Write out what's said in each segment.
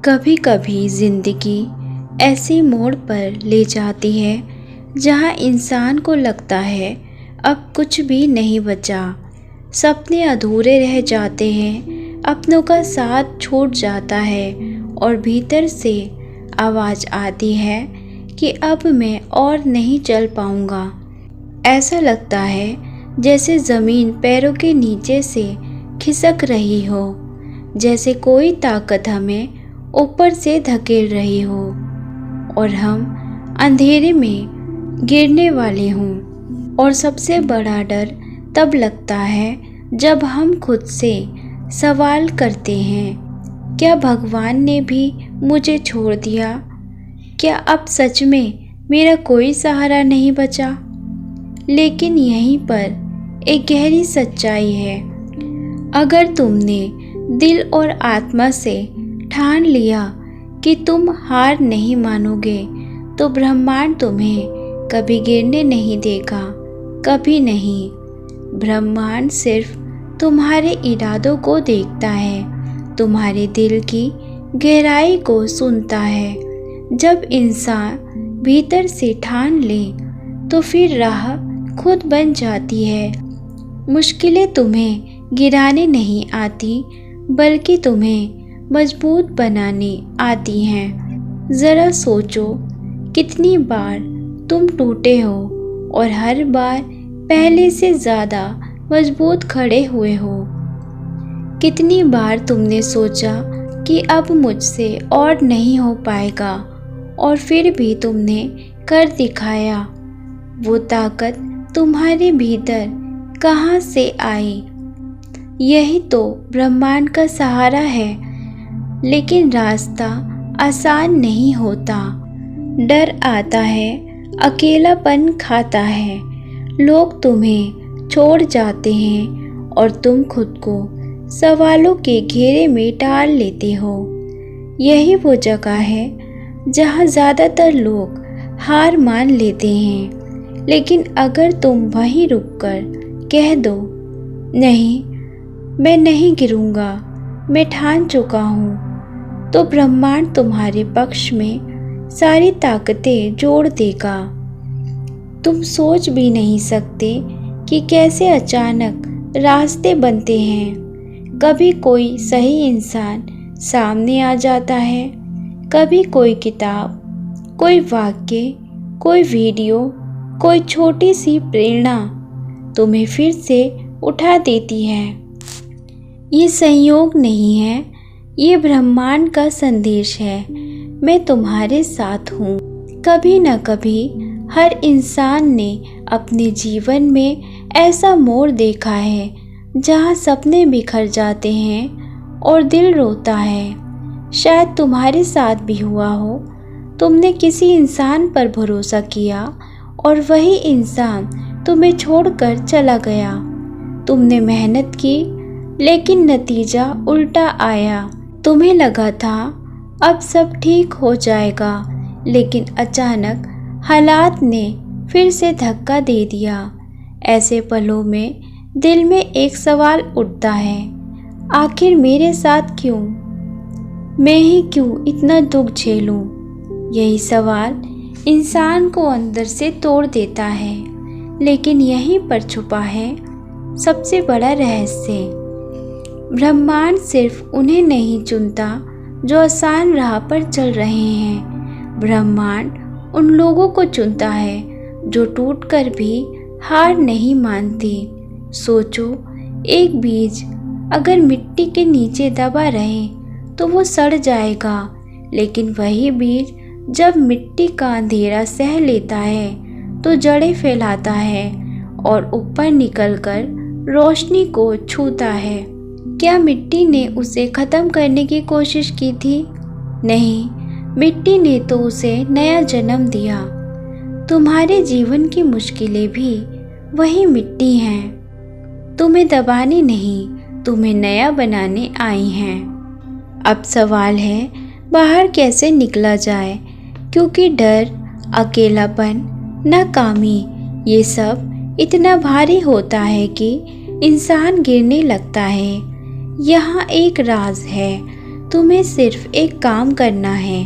कभी कभी ज़िंदगी ऐसे मोड़ पर ले जाती है जहाँ इंसान को लगता है अब कुछ भी नहीं बचा। सपने अधूरे रह जाते हैं, अपनों का साथ छूट जाता है और भीतर से आवाज़ आती है कि अब मैं और नहीं चल पाऊँगा। ऐसा लगता है जैसे ज़मीन पैरों के नीचे से खिसक रही हो, जैसे कोई ताकत हमें ऊपर से धकेल रही हो और हम अंधेरे में गिरने वाले हों। और सबसे बड़ा डर तब लगता है जब हम खुद से सवाल करते हैं, क्या भगवान ने भी मुझे छोड़ दिया? क्या अब सच में मेरा कोई सहारा नहीं बचा? लेकिन यहीं पर एक गहरी सच्चाई है। अगर तुमने दिल और आत्मा से ठान लिया कि तुम हार नहीं मानोगे, तो ब्रह्मांड तुम्हें कभी गिरने नहीं देगा, कभी नहीं। ब्रह्मांड सिर्फ तुम्हारे इरादों को देखता है, तुम्हारे दिल की गहराई को सुनता है। जब इंसान भीतर से ठान ले तो फिर राह खुद बन जाती है। मुश्किलें तुम्हें गिराने नहीं आती, बल्कि तुम्हें मजबूत बनाने आती हैं। ज़रा सोचो, कितनी बार तुम टूटे हो और हर बार पहले से ज़्यादा मजबूत खड़े हुए हो। कितनी बार तुमने सोचा कि अब मुझसे और नहीं हो पाएगा और फिर भी तुमने कर दिखाया। वो ताकत तुम्हारे भीतर कहाँ से आई? यही तो ब्रह्मांड का सहारा है। लेकिन रास्ता आसान नहीं होता। डर आता है, अकेलापन खाता है, लोग तुम्हें छोड़ जाते हैं और तुम खुद को सवालों के घेरे में डाल लेते हो। यही वो जगह है जहाँ ज़्यादातर लोग हार मान लेते हैं। लेकिन अगर तुम वहीं रुककर कह दो, नहीं, मैं नहीं गिरूँगा, मैं ठान चुका हूँ, तो ब्रह्मांड तुम्हारे पक्ष में सारी ताकतें जोड़ देगा। तुम सोच भी नहीं सकते कि कैसे अचानक रास्ते बनते हैं। कभी कोई सही इंसान सामने आ जाता है, कभी कोई किताब, कोई वाक्य, कोई वीडियो, कोई छोटी सी प्रेरणा तुम्हें फिर से उठा देती है। ये संयोग नहीं है, ये ब्रह्मांड का संदेश है। मैं तुम्हारे साथ हूँ। कभी न कभी हर इंसान ने अपने जीवन में ऐसा मोड़ देखा है जहाँ सपने बिखर जाते हैं और दिल रोता है। शायद तुम्हारे साथ भी हुआ हो। तुमने किसी इंसान पर भरोसा किया और वही इंसान तुम्हें छोड़कर चला गया। तुमने मेहनत की, लेकिन नतीजा उल्टा आया। तुम्हें लगा था अब सब ठीक हो जाएगा, लेकिन अचानक हालात ने फिर से धक्का दे दिया। ऐसे पलों में दिल में एक सवाल उठता है, आखिर मेरे साथ क्यों? मैं ही क्यों इतना दुख झेलूं? यही सवाल इंसान को अंदर से तोड़ देता है। लेकिन यहीं पर छुपा है सबसे बड़ा रहस्य। ब्रह्मांड सिर्फ उन्हें नहीं चुनता जो आसान राह पर चल रहे हैं। ब्रह्मांड उन लोगों को चुनता है जो टूटकर भी हार नहीं मानते। सोचो, एक बीज अगर मिट्टी के नीचे दबा रहे तो वो सड़ जाएगा, लेकिन वही बीज जब मिट्टी का अंधेरा सह लेता है तो जड़ें फैलाता है और ऊपर निकलकर रोशनी को छूता है। क्या मिट्टी ने उसे ख़त्म करने की कोशिश की थी? नहीं, मिट्टी ने तो उसे नया जन्म दिया। तुम्हारे जीवन की मुश्किलें भी वही मिट्टी हैं। तुम्हें दबाने नहीं, तुम्हें नया बनाने आई हैं। अब सवाल है, बाहर कैसे निकला जाए? क्योंकि डर, अकेलापन, नाकामी, ये सब इतना भारी होता है कि इंसान गिरने लगता है। यहाँ एक राज है, तुम्हें सिर्फ एक काम करना है,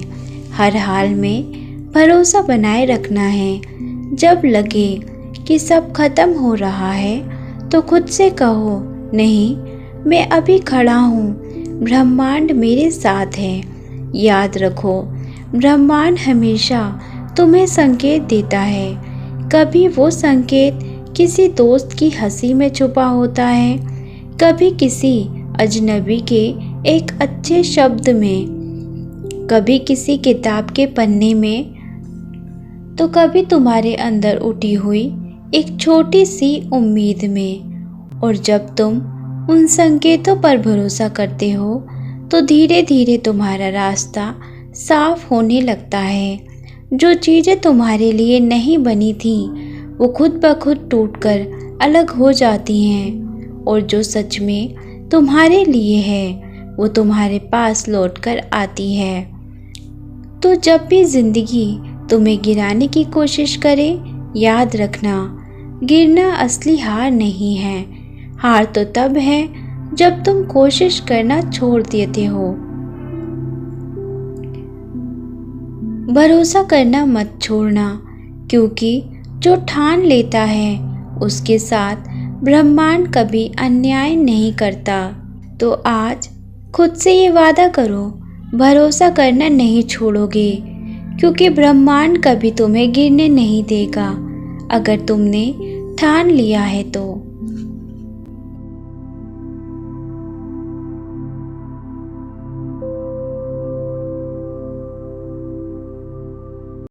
हर हाल में भरोसा बनाए रखना है। जब लगे कि सब खत्म हो रहा है तो खुद से कहो, नहीं, मैं अभी खड़ा हूँ, ब्रह्मांड मेरे साथ है। याद रखो, ब्रह्मांड हमेशा तुम्हें संकेत देता है। कभी वो संकेत किसी दोस्त की हंसी में छुपा होता है, कभी किसी अजनबी के एक अच्छे शब्द में, कभी किसी किताब के पन्ने में, तो कभी तुम्हारे अंदर उठी हुई एक छोटी सी उम्मीद में। और जब तुम उन संकेतों पर भरोसा करते हो तो धीरे धीरे तुम्हारा रास्ता साफ होने लगता है। जो चीज़ें तुम्हारे लिए नहीं बनी थी वो खुद ब खुद टूटकर अलग हो जाती हैं, और जो सच में तुम्हारे लिए है वो तुम्हारे पास लौटकर आती है। तो जब भी जिंदगी तुम्हें गिराने की कोशिश करे, याद रखना, गिरना असली हार नहीं है। हार तो तब है जब तुम कोशिश करना छोड़ देते हो। भरोसा करना मत छोड़ना, क्योंकि जो ठान लेता है उसके साथ ब्रह्मांड कभी अन्याय नहीं करता। तो आज खुद से ये वादा करो, भरोसा करना नहीं छोड़ोगे, क्योंकि ब्रह्मांड कभी तुम्हें गिरने नहीं देगा अगर तुमने ठान लिया है तो।